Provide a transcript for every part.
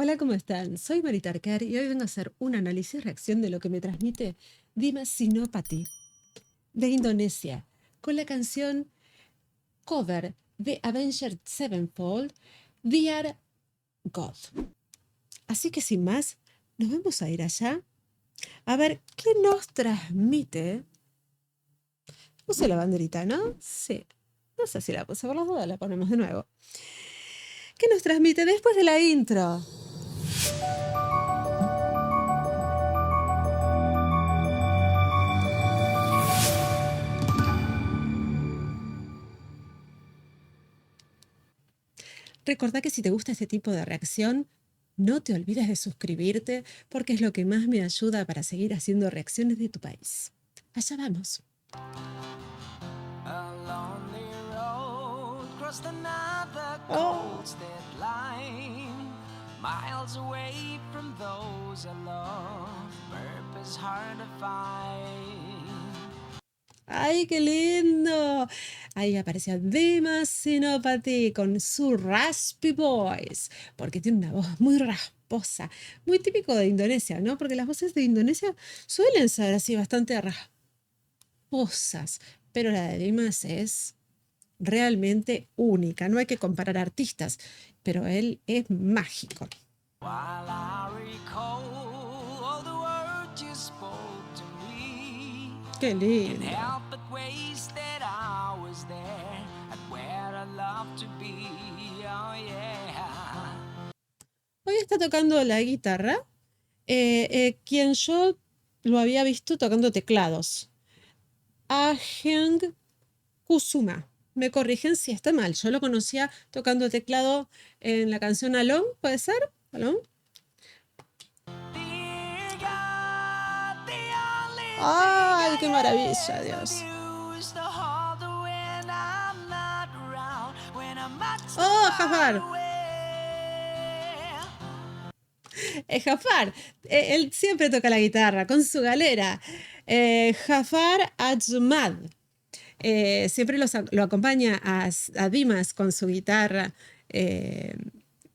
Hola, ¿cómo están? Soy Marita Arcar y hoy vengo a hacer un análisis-reacción de lo que me transmite Dimas Sinopati de Indonesia con la canción cover de Avenged Sevenfold, We Are God. Así que sin más, nos vamos a ir allá a ver qué nos transmite. Puse la banderita, ¿no? Sí. No sé si la puse por las dudas, la ponemos de nuevo. ¿Qué nos transmite después de la intro? Recordá que si te gusta este tipo de reacción, no te olvides de suscribirte porque es lo que más me ayuda para seguir haciendo reacciones de tu país. Allá vamos. A lonely road crossed another Oh. cold state line, miles away from those I love, purpose hard to find. ¡Ay, qué lindo! Ahí aparecía Dimas Sinopati con su raspy voice, porque tiene una voz muy rasposa, muy típico de Indonesia, ¿no? Porque las voces de Indonesia suelen ser así bastante rasposas, pero la de Dimas es realmente única. No hay que comparar artistas, pero él es mágico. While I recall all the words you spoke to me, ¡Qué can't lindo! help but wish that I was there at where I love to be. Oh yeah. Hoy está tocando la guitarra, quien yo lo había visto tocando teclados. Aheng Kusuma. Me corrigen si está mal. Yo lo conocía tocando teclado en la canción Alone, ¿puede ser? ¿Alone? Dear God, the only thing ¡Ay, qué I maravilla, ever Dios! do is to hold her when I'm not around, when I'm much too ¡Oh, far Jafar! away. Jafar, él siempre toca la guitarra con su galera. Jafar Ajmad. Siempre lo acompaña a Dimas con su guitarra, que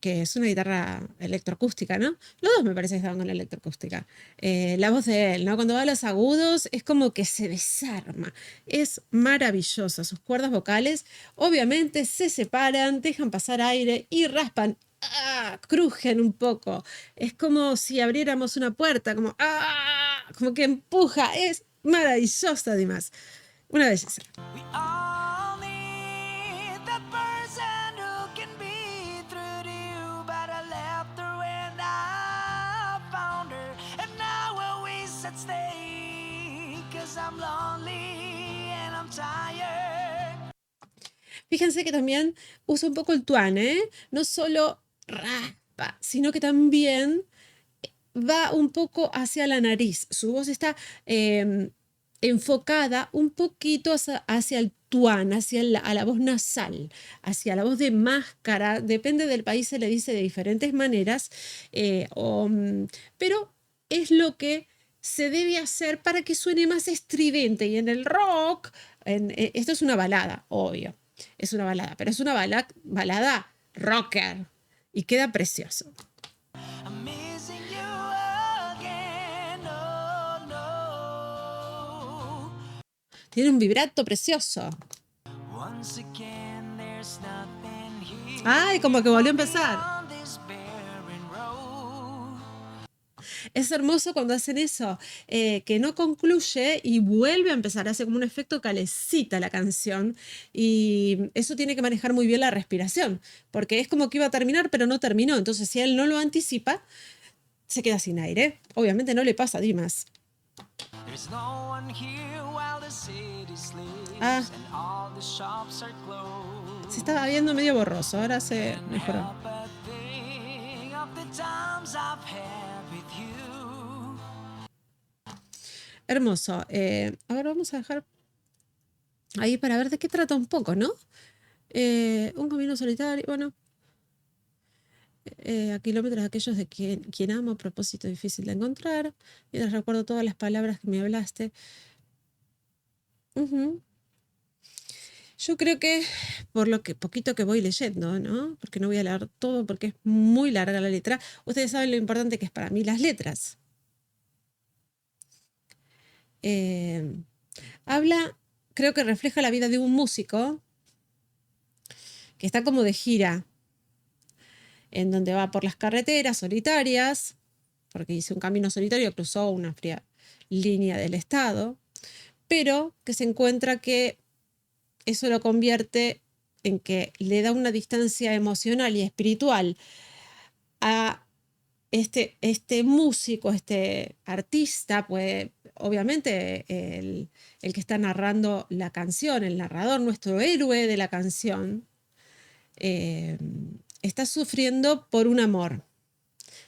es una guitarra electroacústica, ¿no? Los dos me parece que estaban con la electroacústica. La voz de él, ¿no? Cuando va a los agudos es como que se desarma. Es maravillosa. Sus cuerdas vocales obviamente se separan, dejan pasar aire y raspan. ¡Ah! Crujen un poco. Es como si abriéramos una puerta, como ¡ah! Como que empuja. Es maravillosa además. Una belleza. We all need that person who can be true to you, but I left her when I found her, and now I wish I'd stay, 'cause I'm lonely and I'm tired. Fíjense que también usa un poco el tuan, ¿eh? No solo raspa, sino que también va un poco hacia la nariz. Su voz está enfocada un poquito hacia el tuan, a la voz nasal, hacia la voz de máscara. Depende del país, se le dice de diferentes maneras, pero es lo que se debe hacer para que suene más estridente. Y en el rock, esto es una balada, obvio, es una balada, pero es una balada rocker y queda precioso. I'm missing you again, oh no. Tiene un vibrato precioso. Once again, there's nothing here. Ay, como que volvió a empezar. on this barren road. Es hermoso cuando hacen eso, que no concluye y vuelve a empezar, hace como un efecto calecita la canción y eso tiene que manejar muy bien la respiración, porque es como que iba a terminar pero no terminó, entonces si él no lo anticipa, se queda sin aire. Obviamente no le pasa a Dimas. There's no one here while the city sleeps Ah, and all the shops are closed. se estaba viendo medio borroso, ahora se Can't mejoró. help but think of the times I've had with you. Hermoso. A ver, vamos a dejar ahí para ver de qué trata un poco, ¿no? Un camino solitario, bueno, a kilómetros de aquellos de quien amo, propósito difícil de encontrar, mientras recuerdo todas las palabras que me hablaste. Ujú. Yo creo que por lo que poquito que voy leyendo, ¿no? Porque no voy a leer todo porque es muy larga la letra. Ustedes saben lo importante que es para mí las letras. Eh, habla, creo que refleja la vida de un músico que está como de gira, en donde va por las carreteras solitarias, porque hizo un camino solitario, cruzó una fría línea del Estado, pero que se encuentra que eso lo convierte en que le da una distancia emocional y espiritual a este músico, este artista, pues obviamente el que está narrando la canción, el narrador, nuestro héroe de la canción, eh, está sufriendo por un amor,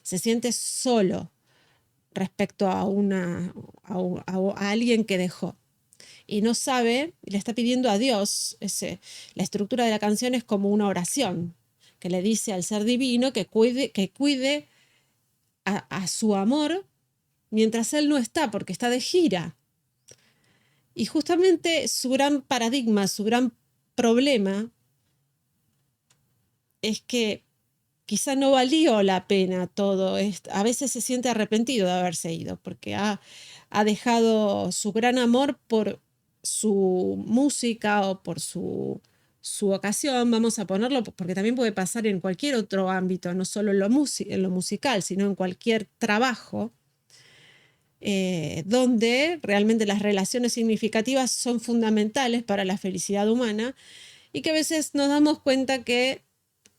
se siente solo respecto a alguien que dejó y no sabe, le está pidiendo a Dios, la estructura de la canción es como una oración que le dice al ser divino que cuide a su amor mientras él no está, porque está de gira. Y justamente su gran paradigma, su gran problema es que quizá no valió la pena todo. A veces se siente arrepentido de haberse ido, porque ha dejado su gran amor por su música o por su ocasión, vamos a ponerlo, porque también puede pasar en cualquier otro ámbito, no solo en lo musical, sino en cualquier trabajo, donde realmente las relaciones significativas son fundamentales para la felicidad humana y que a veces nos damos cuenta que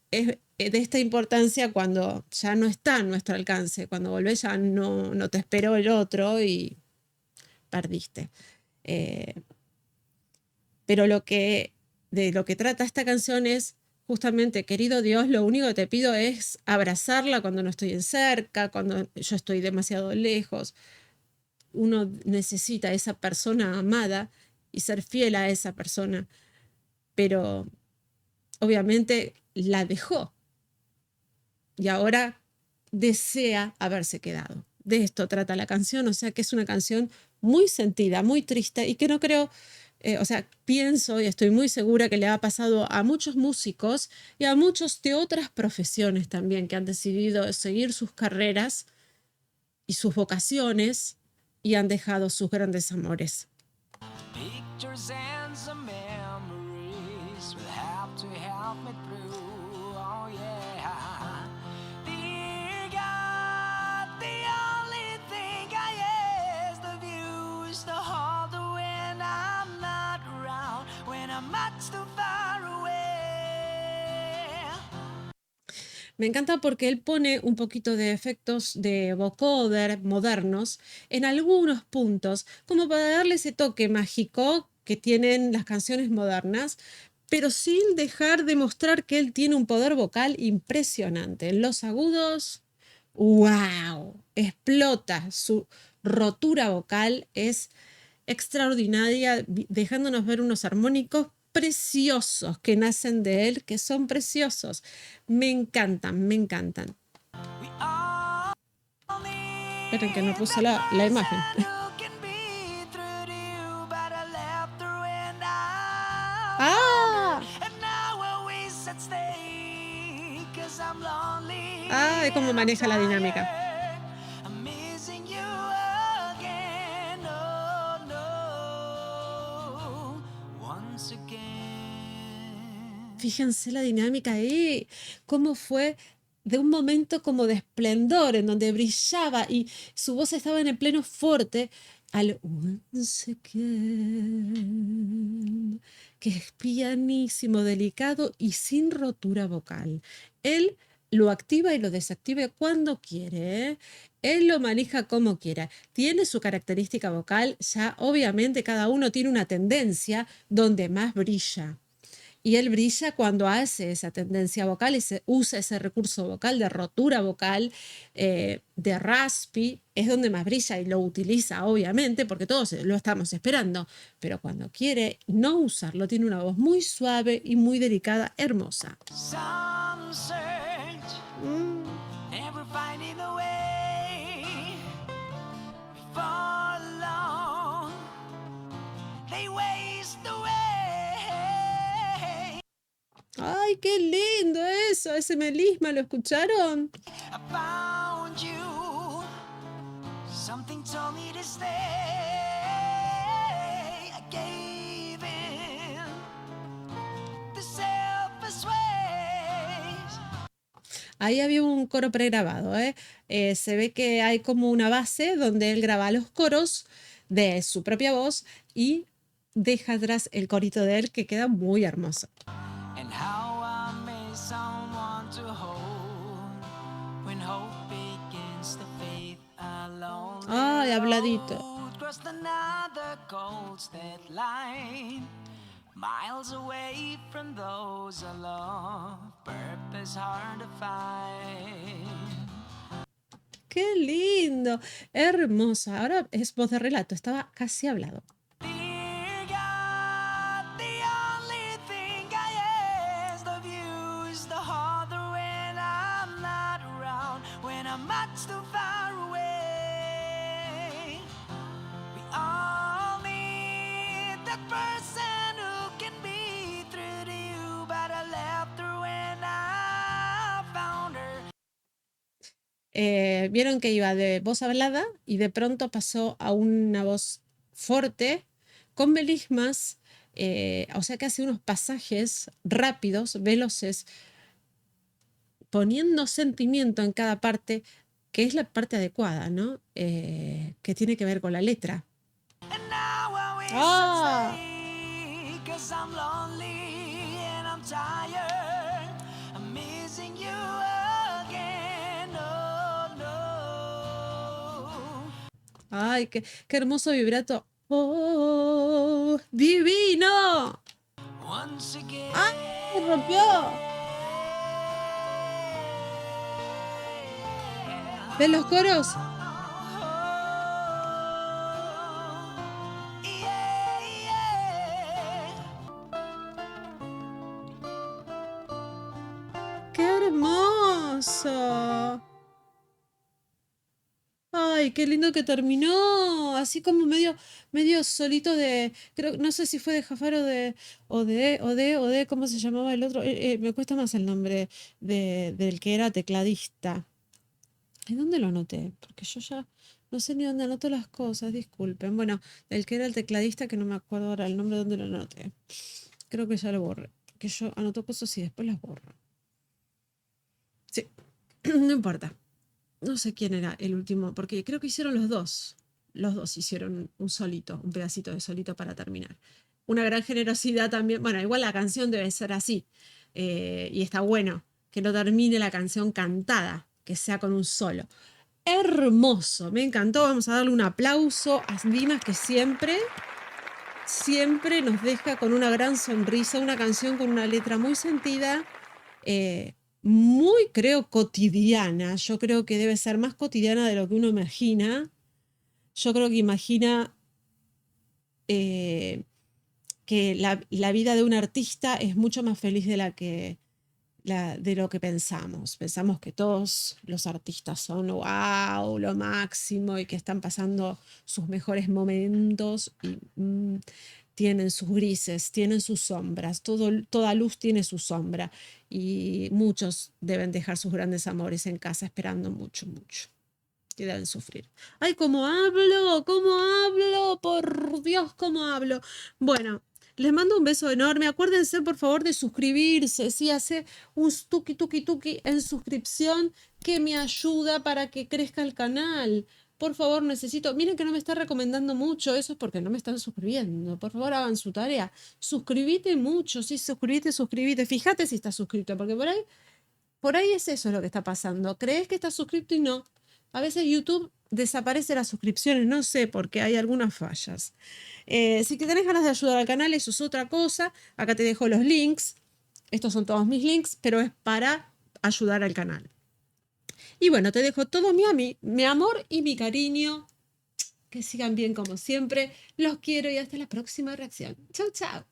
es de esta importancia cuando ya no está a nuestro alcance, cuando volvés ya no te esperó el otro y perdiste. Eh, pero de lo que trata esta canción es justamente, querido Dios, lo único que te pido es abrazarla cuando no estoy en cerca, cuando yo estoy demasiado lejos. Uno necesita a esa persona amada y ser fiel a esa persona, pero obviamente la dejó y ahora desea haberse quedado. De esto trata la canción, o sea que es una canción muy sentida, muy triste y que no creo, o sea, pienso y estoy muy segura que le ha pasado a muchos músicos y a muchos de otras profesiones también que han decidido seguir sus carreras y sus vocaciones y han dejado sus grandes amores. Pictures and some memories will have to help me through. Oh yeah. Dear God, the only thing I ask of you is to hold her when I'm not around, when I'm much too far away. Me encanta porque él pone un poquito de efectos de vocoder modernos en algunos puntos, como para darle ese toque mágico que tienen las canciones modernas, pero sin dejar de mostrar que él tiene un poder vocal impresionante. En los agudos, ¡wow! Explota. Su rotura vocal es extraordinaria, dejándonos ver unos armónicos preciosos que nacen de él, que son preciosos. Me encantan, me encantan. We all Esperen que no need puse that la imagen. person who can be true to you, but I left her when I found ¡Ah! her. And now I wish I'd stay, 'cause I'm lonely ¡Ah! De cómo and I'm maneja la dinámica. tired. I'm missing you again, oh no, once again. Fíjense la dinámica ahí, cómo fue de un momento como de esplendor, en donde brillaba y su voz estaba en el pleno fuerte, al once again, que es pianísimo, delicado y sin rotura vocal. Él lo activa y lo desactiva cuando quiere, ¿eh? Él lo maneja como quiera. Tiene su característica vocal, ya obviamente cada uno tiene una tendencia donde más brilla. Y él brilla cuando hace esa tendencia vocal y usa ese recurso vocal de rotura vocal, de raspy, es donde más brilla y lo utiliza, obviamente, porque todos lo estamos esperando. Pero cuando quiere no usarlo, tiene una voz muy suave y muy delicada, hermosa. Some search, Mm. never finding the way. For long, they waste away. ¡Ay, qué lindo eso! Ese melisma, ¿lo escucharon? I found you. Something told me to stay. I gave in to selfish ways. Ahí había un coro pregrabado, ¿eh? Se ve que hay como una base donde él graba los coros de su propia voz y deja atrás el corito de él que queda muy hermoso. And how I miss someone to hold when hope begins to fade alone. Ay, habladito. Crossed another cold state line, miles away from those I love. Purpose hard to find. ¡Qué lindo! Hermoso. Ahora es voz de relato, estaba casi hablado. Dear God, the only thing I ask of you is the harder when I'm not around, when I'm much too far away. We all need that person who can be true to you, but I left her when I found her. Vieron que iba de voz hablada y de pronto pasó a una voz fuerte con melismas, o sea que hace unos pasajes rápidos, veloces, poniendo sentimiento en cada parte, que es la parte adecuada, ¿no? Que tiene que ver con la letra. And now I wish Ah. I'd stay, 'cause I'm lonely and I'm tired. I'm missing you again, oh no. ¡Ay, qué hermoso vibrato! ¡Oh, divino! Once again. ¡Ay, rompió! ¿Ven los coros? Yeah, yeah. ¡Qué hermoso! ¡Ay, qué lindo que terminó! Así como medio solito de... Creo, no sé si fue de Jafar o de, ¿cómo se llamaba el otro? Me cuesta más el nombre del que era tecladista. ¿Y dónde lo anoté? Porque yo ya no sé ni dónde anoto las cosas, disculpen. Bueno, el que era el tecladista, que no me acuerdo ahora el nombre de dónde lo anoté. Creo que ya lo borré. Que yo anoto cosas y después las borro. Sí, no importa. No sé quién era el último, porque creo que hicieron los dos. Los dos hicieron un solito, un pedacito de solito para terminar. Una gran generosidad también. Bueno, igual la canción debe ser así. Y está bueno que no termine la canción cantada, que sea con un solo. Hermoso, me encantó. Vamos a darle un aplauso a Dimas, que siempre nos deja con una gran sonrisa, una canción con una letra muy sentida, muy, creo, cotidiana. Yo creo que debe ser más cotidiana de lo que uno imagina. Yo creo que imagina que la vida de un artista es mucho más feliz de lo que pensamos. Pensamos que todos los artistas son wow, lo máximo, y que están pasando sus mejores momentos y tienen sus grises, tienen sus sombras, toda luz tiene su sombra, y muchos deben dejar sus grandes amores en casa esperando mucho, mucho. Y deben sufrir. ¡Ay, cómo hablo! ¡Cómo hablo! ¡Por Dios, cómo hablo! Bueno, les mando un beso enorme. Acuérdense, por favor, de suscribirse. Sí, hace un tuki, tuki, tuki en suscripción, que me ayuda para que crezca el canal. Por favor, necesito... Miren que no me está recomendando mucho. Eso es porque no me están suscribiendo. Por favor, hagan su tarea. Suscríbete mucho. Sí, suscríbete. Fíjate si estás suscrito, porque por ahí es eso lo que está pasando. Crees que estás suscrito y no. A veces YouTube desaparece las suscripciones, no sé, porque hay algunas fallas. Si que tenés ganas de ayudar al canal, eso es otra cosa. Acá te dejo los links. Estos son todos mis links, pero es para ayudar al canal. Y bueno, te dejo todo mi amor y mi cariño. Que sigan bien como siempre. Los quiero y hasta la próxima reacción. Chau, chau.